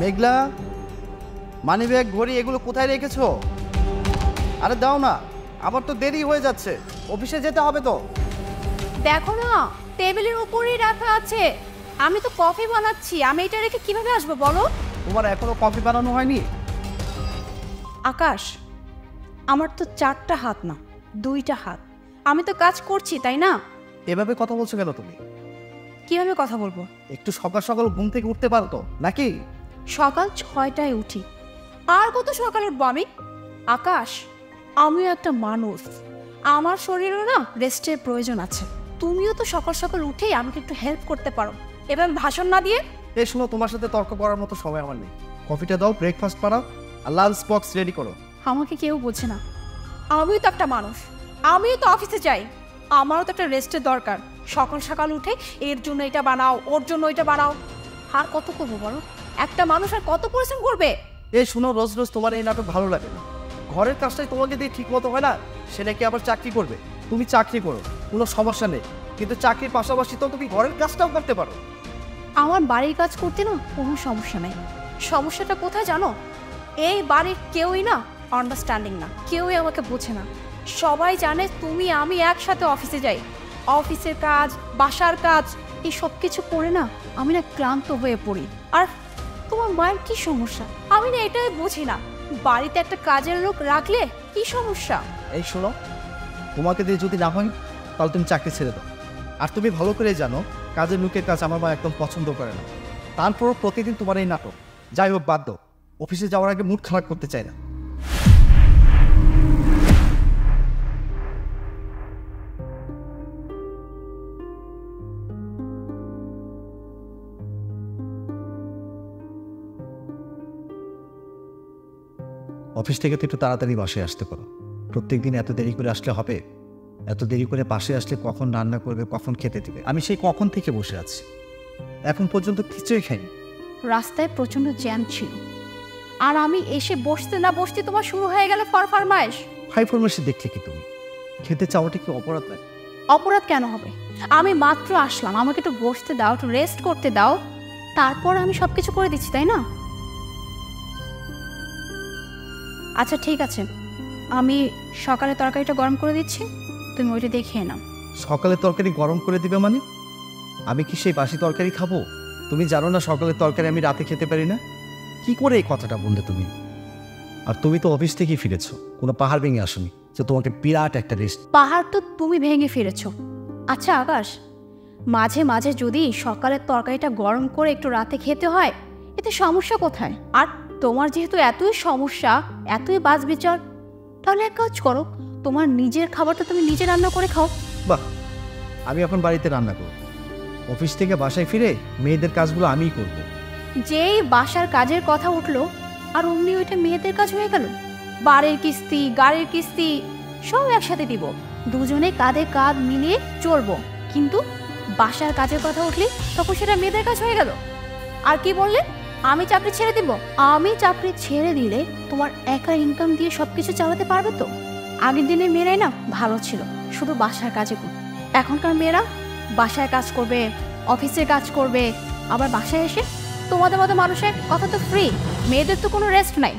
মেঘলা, money bag, ঘড়ি এগুলো কোথায় রেখেছো? আরে দাও না, আবার তো দেরি হয়ে যাচ্ছে, অফিসে যেতে হবে তো। দেখো না, টেবিলের উপরেই রাখা আছে। আমি তো কফি বানাচ্ছি, আমি এটা রেখে কিভাবে আসবো বলো? তোমার এখনো কফি বানানো হয়নি? আকাশ, আমার তো 4টা হাত না, 2টা হাত। আমি তো কাজ করছি, তাই না? এভাবে কথা বলছো কেন তুমি? কিভাবে কথা বলবো? একটু সকাল সকাল ঘুম থেকে উঠতে পারো তো নাকি? সকাল 6টায় উঠি, আর কত সকালে উঠবো আমি? আকাশ, আমিও একটা মানুষ, আমার শরীরেও না রেস্টের প্রয়োজন আছে। তুমিও তো সকাল সকাল উঠেই আমাকে একটু হেল্প করতে পারো, এবার ভাষণ না দিয়ে। এই শোনো, তোমার সাথে তর্ক করার মতো সময় আমার নেই। কফিটা দাও, ব্রেকফাস্ট বানাও, আর লাঞ্চ বক্স রেডি করো। আমাকে কেউ বোঝে না, আমিও তো একটা মানুষ, আমিও তো অফিসে যাই, আমারও তো একটা রেস্টের দরকার। সকাল সকাল উঠে এর জন্য এটা বানাও, ওর জন্য এটা বানাও, আর কত করবো বলো? একটা মানুষ আর কত পরিশ্রম করবে? এই শোনো, রোজ রোজ তোমার এই নাটক ভালো লাগে না। ঘরের কাজটাই তোমাকে দিয়ে ঠিক মতো হয় না, সেটা কি আবার চাকরি করবে? তুমি চাকরি করো, কোনো সমস্যা নেই, কিন্তু চাকরির পাশাপাশি তো তুমি ঘরের কাজটাও করতে পারো। আমার বাড়ির কাজ করতে না কোনো সমস্যা নেই। সমস্যাটা কোথায় জানো? এই বাড়ির কেউই না আন্ডারস্ট্যান্ডিং না, কেউই আমাকে বোঝে না। সবাই জানে তুমি আমি একসাথে অফিসে যাই, অফিসের কাজ, বাসার কাজ, এই সব কিছু করে না আমি না ক্লান্ত হয়ে পড়ি। আর তোমার মায়ের কি সমস্যা আমি না এটাই বুঝি না। বাড়িতে একটা কাজের লোক রাখলে কি সমস্যা? এই শোনো, তোমাকে দিয়ে যদি না হয় তাহলে তুমি চাকরি ছেড়ে দাও। আর তুমি ভালো করে জানো, কাজের লোকের কাজ আমার মা একদম পছন্দ করে না। তারপরও প্রতিদিন তোমার এই নাটক। যাই হোক, বাদ দাও, অফিসে যাওয়ার আগে মুড খারাপ করতে চাই না। অফিস থেকে তো একটু তাড়াতাড়ি বাসায় আসতে পারো। প্রত্যেকদিন এত দেরি করে আসলে হবে? এত দেরি করে বাসায় আসলে কখন রান্না করবে, কখন খেতে দিবে? আমি সেই কখন থেকে বসে আছি, এখন পর্যন্ত কিছুই খাইনি। রাস্তায় প্রচন্ড জ্যাম ছিল, আর আমি এসে বসতে না বসতে তোমার শুরু হয়ে গেল ফরমাইশ। হাই ফরমেশে দেখলে কি তুমি? খেতে চাওয়াটা কি অপরাধ নাকি? অপরাধ কেন হবে? আমি মাত্র আসলাম, আমাকে একটু বসতে দাও, একটু রেস্ট করতে দাও, তারপর আমি সবকিছু করে দিচ্ছি, তাই না? আচ্ছা ঠিক আছে, আমি সকালে তরকারিটা গরম করে দিচ্ছি, তুমি ওইটা দেখে নাও। সকালে তরকারি গরম করে দিবে মানে? আমি কি সেই বাসি তরকারি খাবো? তুমি জানো না সকালের তরকারি আমি রাতে খেতে পারি না? কি করে এই কথাটা বললে তুমি? আর তুমি তো অফিস থেকেই ফিরেছো, কোনো পাহাড় ভেঙে আসোনি যে তোমাকে বিরাট একটা রেস্ট। পাহাড় তো তুমি ভেঙে ফিরেছ। আচ্ছা আকাশ, মাঝে মাঝে যদি সকালের তরকারিটা গরম করে একটু রাতে খেতে হয়, এতে সমস্যা কোথায়? আর তোমার যেহেতু এতই সমস্যা, এতই বাজ বিচার, তাহলে এক কাজ করো, তোমার নিজের খাবারটা তুমি নিজে রান্না করে খাও। বাহ, আমি এখন বাড়িতে রান্না করব, অফিস থেকে বাসায় ফিরে মেয়েদের কাজগুলো আমিই করব। যেই বাসার কাজের কথা উঠলো, আর অমনি ওইটা মেয়েদের কাজ হয়ে গেল। বাড়ির কিস্তি, গাড়ির কিস্তি সব একসাথে দিব, দুজনে কাঁধে কাঁধ মিলিয়ে চলবো। কিন্তু বাসার কাজের কথা উঠলে তখন সেটা মেয়েদের কাজ হয়ে গেল। আর কি বললে? আমি চাকরি ছেড়ে দিব? আমি চাকরি ছেড়ে দিলে তোমার একা ইনকাম দিয়ে সবকিছু চালাতে পারবে তো? আগের দিনে মেয়েরাই না ভালো ছিল, শুধু বাসার কাজে করবে। এখনকার মেয়েরা বাসায় কাজ করবে, অফিসে কাজ করবে, আবার বাসায় এসে তোমাদের মতো মানুষের কথা তো ফ্রি, মেয়েদের তো কোনো রেস্ট নাই।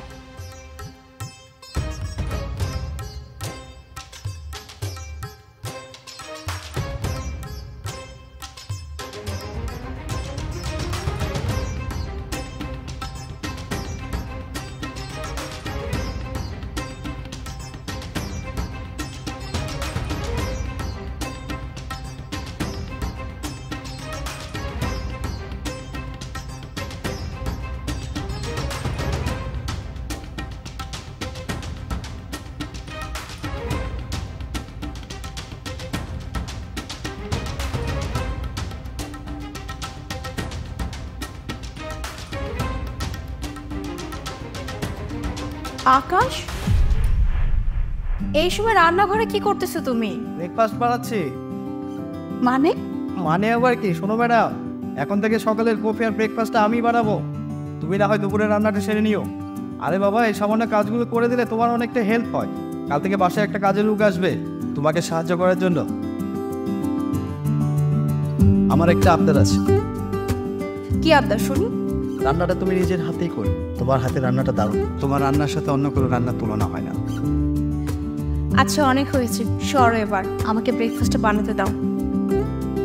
আকাশ, এই সময় রান্নাঘরে কি করতেছো তুমি? ব্রেকফাস্ট বানাচ্ছি। মানে? মানে আবার কি? শোনো ম্যাডাম, এখন থেকে সকালের কফি আর ব্রেকফাস্টটা আমি বানাবো, তুমি না হয় দুপুরে রান্নাটা সেরে নিও। আরে বাবা, এই সামান্য কাজগুলো করে দিলে তোমার অনেকটা হেল্প হয়। কাল থেকে বাসায় একটা কাজের লোক আসবে তোমাকে সাহায্য করার জন্য। আমার একটা আবদার আছে। কি আবদার শুনি? রান্নাটা তুমি নিজের হাতেই করো। তোমার হাতে রান্নাটা দারুণ। তোমার রান্নার সাথে অন্য কোনো রান্নার তুলনা হয় না। আচ্ছা অনেক হয়েছে, সরো এবার আমাকে ব্রেকফাস্টটা বানাতে দাও।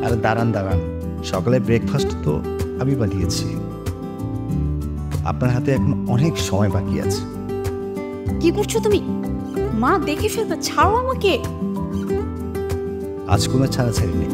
আরে দাঁড়ান দাঁড়ান, সকালে ব্রেকফাস্ট তো আমি বানিয়েছি। আপনার হাতে এখন অনেক সময় বাকি আছে। কি করছো তুমি? মা দেখে ফেলবে, ছাড়ো আমাকে। আজ কোনো ছাড়াছাড়ি নেই।